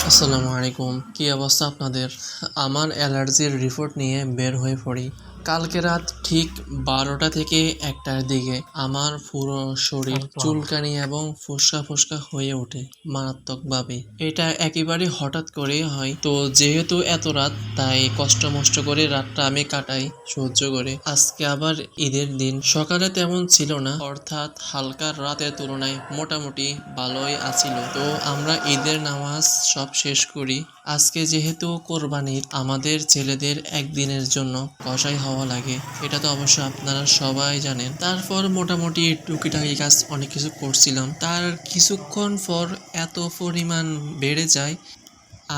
আসসালামু আলাইকুম, কি অবস্থা আপনাদের? আমার অ্যালার্জির রিপোর্ট নিয়ে বের হয়ে পড়ি। কালকে রাত ঠিক 12টা থেকে 1টার দিকে আমার পুরো শরীর চুলকানি এবং ফোস্কা ফোস্কা হয়ে ওঠে মারাত্মকভাবে। এটা একেবারে হঠাৎ করেই হয়। তো যেহেতু এত রাত, তাই কষ্ট মষ্ট করে রাতটা আমি কাটাই সহ্য করে। আজকে আবার ঈদের দিন, সকালে তেমন ছিল না, অর্থাৎ হালকা রাতের তুলনায় মোটামুটি ভালোই আছিল। তো আমরা ঈদের নামাজ সব শেষ করি। আজকে যেহেতু কোরবানির, আমাদের ছেলেদের একদিনের জন্য কসাই হওয়া লাগে, এটা তো অবশ্য আপনারা সবাই জানেন। তারপর মোটামুটি টুকিটাকি কাজ অনেক কিছু করছিলাম। তার কিছুক্ষণ পর এত পরিমাণ বেড়ে যায়।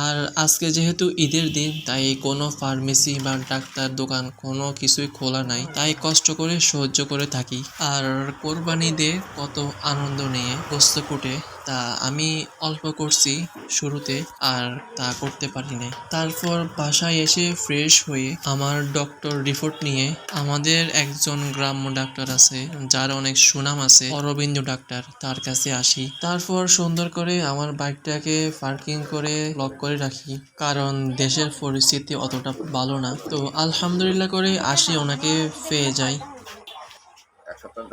আর আজকে যেহেতু ঈদের দিন, তাই কোনো ফার্মেসি বা ডাক্তার দোকান কোনো কিছুই খোলা নাই, তাই কষ্ট করে সহ্য করে থাকি। আর কোরবানি দিয়ে কত আনন্দ নিয়ে গোস্ত কুটে, তা আমি অল্প করছি শুরুতে, আর তা করতে পারি নাই। তারপর বাসায় এসে ফ্রেশ হয়ে আমার ডক্টর রিপোর্ট নিয়ে আমাদের একজন গ্রাম্য ডাক্তার আছে, যার অনেক সুনাম আছে, অরবিন্দ ডাক্তার, তার কাছে আসি। তারপর সুন্দর করে আমার বাইকটাকে পার্কিং করে লক করে রাখি, কারণ দেশের পরিস্থিতি অতটা ভালো না। তো আলহামদুলিল্লাহ করে আসি, ওনাকে পেয়ে যাই।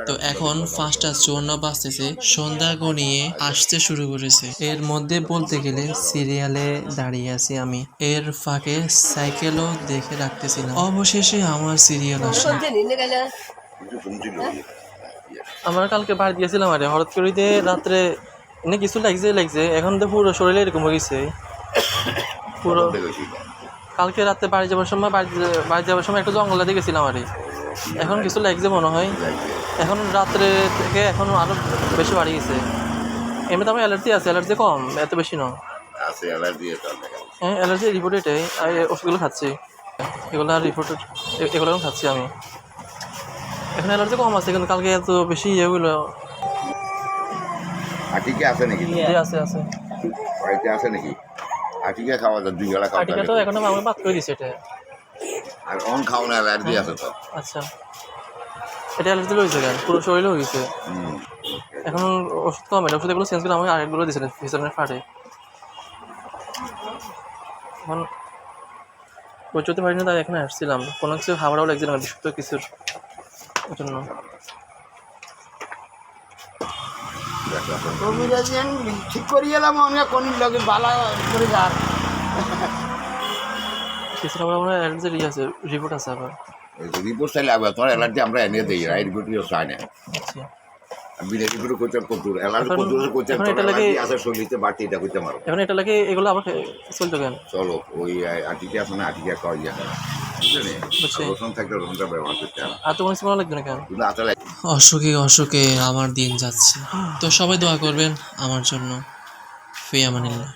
তো এখন 5টা 54 বাজতেছে, সন্ধ্যা গনিয়ে আসতে শুরু করেছে। এর মধ্যে বলতে গেলে সিরিয়ালে দাঁড়িয়ে আছি আমি, এর ফাঁকে সাইকেলও দেখে রাখতেছিলাম। অবশেষে আমার সিরিয়াল আসে। আমরা কালকে বাড়ি গিয়েছিলাম, আরে হঠাৎ করে রাত্রে এনে কিছু লাগছে, এখন তো পুরো শরীরে এরকম হয়ে গেছে পুরো। কালকে রাতে বাড়ি যাওয়ার সময় একটু জঙ্গলে গেছিলাম, আরে এখন কিছু লাগছে মনে হয়। এখন রাত্রে থেকে এখন আরো বেশি বাড়ি গেছে। এমনিতে আমার অ্যালার্জি আছে, অ্যালার্জি কম, এত বেশি না। হ্যাঁ, অ্যালার্জি রিপোর্ট এটাই, ওষুধগুলো খাচ্ছি, এগুলো খাচ্ছি আমি। এখন অ্যালার্জি কম আছে, কিন্তু কালকে এত বেশি এগুলো আছে নাকি? আছে বাড়িতে আছে নাকি? আটিকা খাওয়া যায়, 2 বেলা খাওয়া আটিকা তো এখন আমি বাদ করে দিছি এটা। আর অন খাও না, অ্যালার্জি আছে তো। আচ্ছা, এটা অ্যালার্জি হয়েছে কেন? পুরো শরীরে হয়ে গেছে। এখন ওষুধ কম, এটা ওষুধগুলো চেঞ্জ করে আমাকে আরেকগুলো দিয়েছিলেন ফিজনের ফাটে। এখন পরিচয়তে পারিনি, তাই এখানে আসছিলাম। কোনো কিছু খাবারও লাগছে না, বিশুদ্ধ কিছুর জন্য। ঠিক করি এলাম, অনেক কোন লগে বালা করে যার কিছু খাবার আমার অ্যালার্জি আছে, রিপোর্ট আছে আবার। রিপোর্ট চাইলে আবার তোমার অ্যালার্জি আমরা এনে দিই, রাইট রিপোর্টও চাই না। আচ্ছা, বিনা রিপোর্ট করতে কদ্দুর অ্যালার্জি কদ্দুর করতে আছে, শরীরে বাড়তি এটা করতে পারো। এখন এটা লাগে এগুলো আবার চলতো কেন? চলো ওই আটিকা আছে না, আটিকা খাওয়া যায়, বুঝলেন? রসুন থাকলে রসুনটা ব্যবহার করতে হবে। আর তো কোনো কিছু লাগবে না কেন? আসলে অসুখে আমার দিন যাচ্ছে। তো সবাই দোয়া করবেন আমার জন্য। ফি আমানিল্লাহ।